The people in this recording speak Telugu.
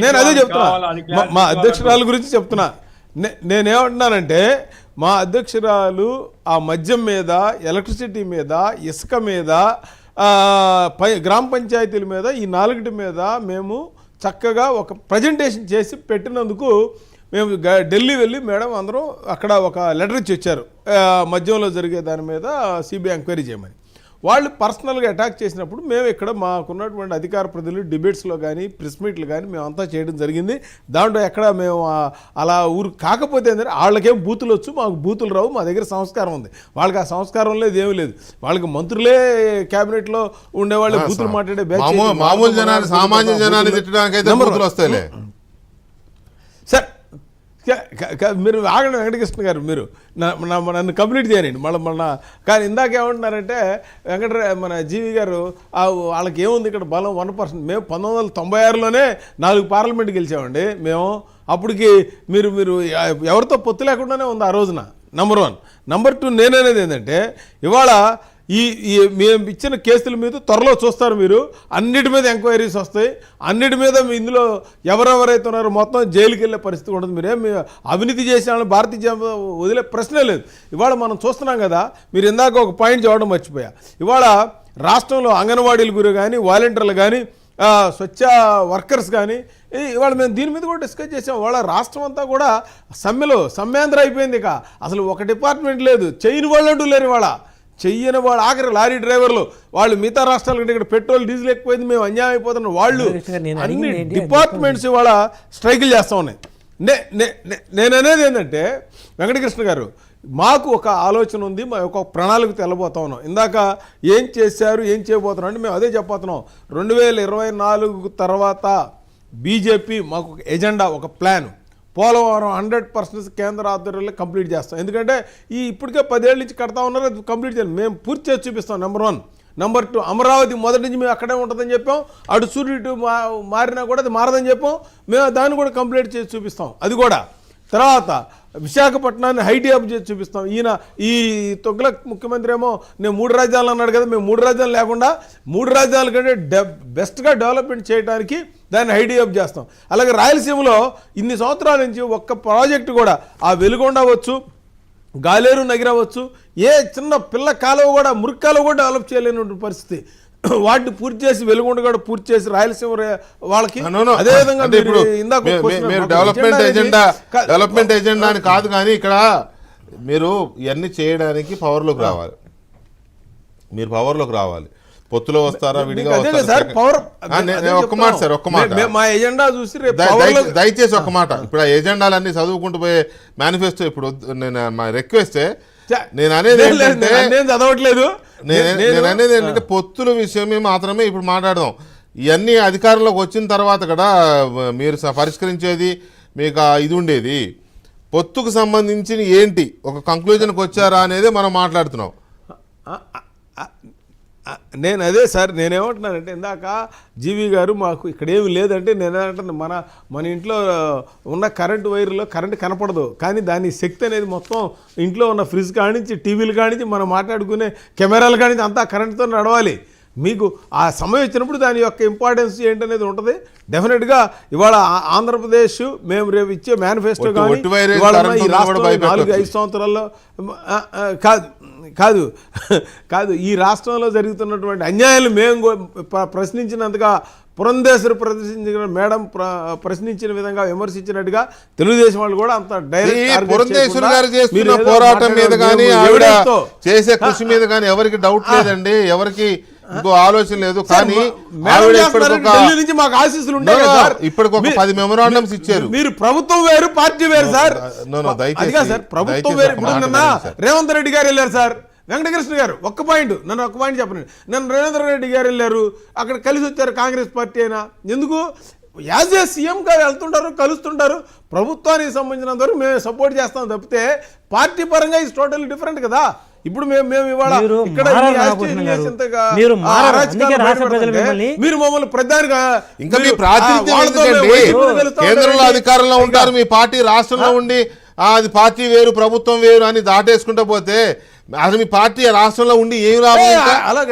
నేను అదే చెప్తున్నా, మా అధ్యక్షురాలు గురించి చెప్తున్నా. నేనేమంటున్నానంటే మా అధ్యక్షురాలు ఆ మద్యం మీద, ఎలక్ట్రిసిటీ మీద, ఇసుక మీద, గ్రామ పంచాయతీల మీద, ఈ 4 మీద మేము చక్కగా ఒక ప్రజెంటేషన్ చేసి పెట్టినందుకు మేము ఢిల్లీ వెళ్ళి మేడం అందరం అక్కడ ఒక లెటర్ ఇచ్చి వచ్చారు, మద్యంలో జరిగే దాని మీద సిబిఐ ఎంక్వైరీ చేయమని. వాళ్ళు పర్సనల్గా అటాక్ చేసినప్పుడు మేము ఇక్కడ మాకున్నటువంటి అధికార ప్రతినిధులు డిబేట్స్లో కానీ ప్రెస్ మీట్లు కానీ మేమంతా చేయడం జరిగింది. దాంట్లో ఎక్కడ మేము అలా ఊరు కాకపోతే ఏంటంటే వాళ్ళకేం బూతులు వచ్చు, మాకు బూతులు రావు, మా దగ్గర సంస్కారం ఉంది. వాళ్ళకి ఆ సంస్కారం లేదు, ఏమీ లేదు. వాళ్ళకి మంత్రులే క్యాబినెట్లో ఉండేవాళ్ళు బూతులు మాట్లాడే మామూలు జనాన్ని, సామాన్య జనాన్ని తిట్టడానికి అయితే బూతులు వస్తాయిలే సార్. మీరు ఆగండి వెంకటకృష్ణ గారు, మీరు నన్ను కంప్లీట్ చేయనండి మళ్ళీ. కానీ ఇందాక ఏమంటున్నారంటే మన జీవి గారు వాళ్ళకి ఏముంది ఇక్కడ బలం 1%. మేము 1996లోనే 4 పార్లమెంట్ గెలిచామండి మేము. అప్పటికి మీరు ఎవరితో పొత్తు లేకుండానే ఉంది ఆ రోజున. నంబర్ 1. నంబర్ 2, నేననేది ఏంటంటే ఇవాళ మేము ఇచ్చిన కేసుల మీద త్వరలో చూస్తారు మీరు, అన్నిటి మీద ఎంక్వైరీస్ వస్తాయి, అన్నిటి మీద ఇందులో ఎవరెవరైతే ఉన్నారో మొత్తం జైలుకి వెళ్ళే పరిస్థితి ఉండదు. మీరేం అవినీతి చేసిన భారతీయ జనతా వదిలే ప్రశ్నే లేదు. ఇవాళ మనం చూస్తున్నాం కదా, మీరు ఇందాక ఒక పాయింట్ చూడడం మర్చిపోయా. ఇవాళ రాష్ట్రంలో అంగన్వాడీల గురి కానీ, వాలంటీర్లు కానీ, స్వచ్ఛ వర్కర్స్ కానీ, ఇవాళ మేము దీని మీద కూడా డిస్కస్ చేసాం. వాళ్ళ రాష్ట్రం అంతా కూడా సమ్యాంధ్ర అయిపోయింది. ఇక అసలు ఒక డిపార్ట్మెంట్ లేదు, చేయని వాళ్ళంటూ లేరు. ఇవాళ చెయ్యని వాళ్ళు ఆఖరి లారీ డ్రైవర్లు వాళ్ళు మిగతా రాష్ట్రాల కంటే ఇక్కడ పెట్రోల్ డీజిల్ ఎక్కువైంది, మేము అన్యాయం అయిపోతున్నాం. వాళ్ళు అన్ని డిపార్ట్మెంట్స్ ఇవాళ స్ట్రైకులు చేస్తూ ఉన్నాయి. నేననేది ఏంటంటే వెంకటకృష్ణ గారు, మాకు ఒక ఆలోచన ఉంది, మా ఒక ప్రణాళిక తెల్లబోతా ఉన్నాం. ఇందాక ఏం చేశారు, ఏం చేయబోతున్నాం అంటే మేము అదే చెప్పబోతున్నాం. 2024 తర్వాత బీజేపీ మాకు ఒక ఎజెండా, ఒక ప్లాన్. పోలవరం 100% కేంద్ర ఆధ్వర్యంలో కంప్లీట్ చేస్తాం. ఎందుకంటే ఇప్పటికే 10 ఏళ్ళ నుంచి కడతా ఉన్నారు, అది కంప్లీట్ చేయాలి. మేము పూర్తి చేసి చూపిస్తాం. నంబర్ 1. నంబర్ 2, అమరావతి మొదటి నుంచి మేము అక్కడే ఉంటుందని చెప్పాం. అటు సూర్యుడు ఇటు మారినా కూడా అది మారదని చెప్పాం. మేము దాన్ని కూడా కంప్లీట్ చేసి చూపిస్తాం. అది కూడా తర్వాత విశాఖపట్నాన్ని హైటీ అప్ చేసి చూపిస్తాం. ఈ తొగ్లక్ ముఖ్యమంత్రి ఏమో నేను 3 రాజ్యాలు అన్నాడు కదా, మేము 3 రాజ్యాలు లేకుండా 3 రాజ్యాల కంటే బెస్ట్గా డెవలప్మెంట్ చేయడానికి దాన్ని హైటీ అప్ చేస్తాం. అలాగే రాయలసీమలో ఇన్ని సంవత్సరాల నుంచి ఒక్క ప్రాజెక్టు కూడా, ఆ వెలుగొండ అవ్వచ్చు, గాలేరు నగిరి అవ్వచ్చు, ఏ చిన్న పిల్ల కాలువ కూడా, మురికి కాలువ కూడా డెవలప్ చేయలేని పరిస్థితి. వాటిని పూర్తి చేసి వెలుగొండ కూడా పూర్తి చేసి రాయలసీమ వాళ్ళకి అదేవిధంగా డెవలప్మెంట్ ఎజెండా అని కాదు. కానీ ఇక్కడ మీరు ఇవన్నీ చేయడానికి పవర్లోకి రావాలి. మీరు పవర్లోకి రావాలి. పొత్తులో వస్తారా, విడిగా ఒక్క మాట సార్, ఒక్క మాట మా ఎజెండా చూసి దయచేసి ఒక్క మాట. ఇప్పుడు ఆ ఎజెండాలన్నీ చదువుకుంటూ పోయే మేనిఫెస్టో ఇప్పుడు నేను మా రిక్వెస్టే. నేను అనేది చదవట్లేదు. నేను అనేది ఏంటంటే పొత్తుల విషయమే మాత్రమే ఇప్పుడు మాట్లాడదాం. ఇవన్నీ అధికారంలోకి వచ్చిన తర్వాత కూడా మీరు పరిష్కరించేది మీకు ఇది ఉండేది. పొత్తుకు సంబంధించి ఏంటి ఒక కంక్లూజన్కి వచ్చారా అనేది మనం మాట్లాడుతున్నాం. నేను అదే సార్, నేనేమంటున్నానంటే ఇందాక జీవి గారు మాకు ఇక్కడ ఏమి లేదంటే నేనేమంటున్నా, మన ఇంట్లో ఉన్న కరెంటు వైర్లో కరెంటు కనపడదు, కానీ దాని శక్తి అనేది మొత్తం ఇంట్లో ఉన్న ఫ్రిడ్జ్ కానించి, టీవీలు కానించి, మనం మాట్లాడుకునే కెమెరాలు కానించి అంతా కరెంటుతో నడవాలి. మీకు ఆ సమయం ఇచ్చినప్పుడు దాని యొక్క ఇంపార్టెన్స్ ఏంటనేది ఉంటుంది. డెఫినెట్గా ఇవాళ ఆంధ్రప్రదేశ్ మేము రేపు ఇచ్చే మేనిఫెస్టో కానీ ఇవాళ ఈ రాష్ట్రంలో 4-5 సంవత్సరాల్లో కాదు ఈ రాష్ట్రంలో జరుగుతున్నటువంటి అన్యాయాలు మేము ప్రశ్నించినంతగా పురంధేశ్వరి ప్రదర్శించిన మేడం ప్రశ్నించిన విధంగా విమర్శించినట్టుగా తెలుగుదేశం వాళ్ళు కూడా అంత డైరెక్ట్ పురంధేశ్వరి గారు చేస్తున్న పోరాటం మీద కానీ ఆవిడ చేసే కృషి మీద కానీ ఎవరికి డౌట్ లేదండి, ఎవరికి ఇంకో ఆలోచన లేదు. కానీ నుంచి మాకు ఆశీస్సులు ఉంటాయి. ఇప్పటికి ఒక 10 మెమోరాండమ్స్ ఇచ్చారు. మీరు ప్రభుత్వం వేరు, పార్టీ వేరు సార్. సార్ ప్రభుత్వం వేరు. రేవంత్ రెడ్డి గారు వెళ్ళారు సార్, వెంకటకృష్ణ గారు ఒక్క పాయింట్ చెప్పండి. నన్ను రేవంత్ రెడ్డి గారు వెళ్ళారు, అక్కడ కలిసి వచ్చారు కాంగ్రెస్ పార్టీ అయినా. ఎందుకు యాజ్ ఏ సీఎంగా వెళ్తుంటారు, కలుస్తుంటారు. ప్రభుత్వానికి సంబంధించినంత వరకు మేము సపోర్ట్ చేస్తాం తప్పితే పార్టీ పరంగా ఇది టోటల్ డిఫరెంట్ కదా. ఇప్పుడు మేము ఇవాళ ఇక్కడ మీరు మమ్మల్ని ప్రధానిగా ఇంకా మీ కేంద్రంలో అధికారంలో ఉంటారు, మీ పార్టీ రాష్ట్రంలో ఉండి అది పార్టీ వేరు ప్రభుత్వం వేరు అని దాటేసుకుంటూ పోతే అసలు మీ పార్టీ రాష్ట్రంలో ఉండి ఏం రావాలి? అలాగే